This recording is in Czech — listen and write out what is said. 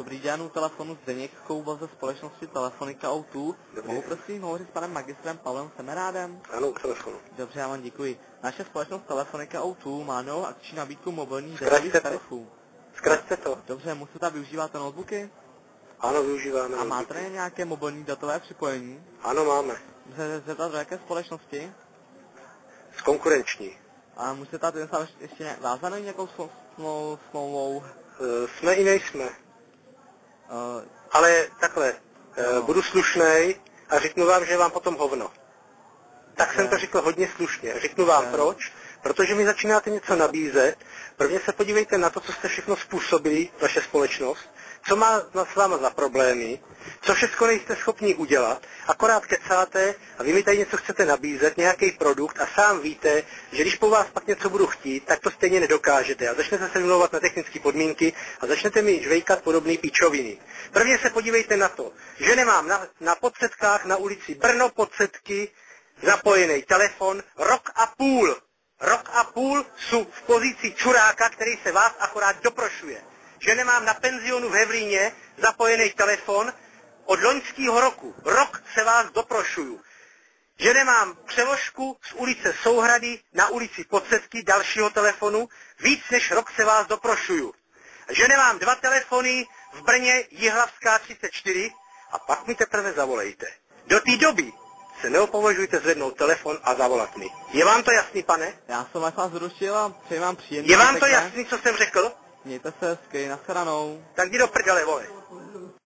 Dobrý den, u telefonu Zdeněk Kouba ze společnosti Telefonika O2. Mohu prosím hovořit s panem magistrem Pavlem Semerádem? Ano, u telefonu. Dobře, já vám děkuji. Naše společnost Telefonika O2 má novou akční nabídku mobilních Zkraťte datových to. tarifů. Zkraťte to. Dobře, musíte využíváte notebooky? Ano, využíváme. A máte nějaké mobilní datové připojení? Ano, máme. Můžete zeptat do jaké společnosti? Z konkurenční. A musíte ten sám ještě vázaný nějakou smlouvou? Jsme i nejsme. Ale takhle, budu slušnej a řeknu vám, že je vám potom hovno. Tak jsem to řekl hodně slušně. Řeknu vám proč. Protože mi začínáte něco nabízet. Prvně se podívejte na to, co jste všechno způsobili, vaše společnost, co má s váma za problémy, co všechno nejste schopni udělat, akorát kecáte a vy mi tady něco chcete nabízet, nějaký produkt a sám víte, že když po vás pak něco budu chtít, tak to stejně nedokážete a začnete se vymlouvat na technické podmínky a začnete mi žvejkat podobné píčoviny. Prvně se podívejte na to, že nemám na Podsetkách na ulici Brno Podsetky zapojený telefon rok a půl. Rok a půl jsou v pozici čuráka, který se vás akorát doprošuje. Že nemám na penzionu v Hevlíně zapojený telefon od loňského roku. Rok se vás doprošuju. Že nemám přeložku z ulice Souhrady na ulici Podsetky dalšího telefonu. Víc než rok se vás doprošuju. Že nemám 2 telefony v Brně Jihlavská 34 a pak mi teprve zavolejte. Do té doby se neopovažujte zvednout telefon a zavolat mi. Je vám to jasný, pane? Já jsem vás zrušil a přeji vám příjemný. Je vám to jasný, co jsem řekl? Mějte se hezky, nashledanou. Tak jdi do prdele, vole.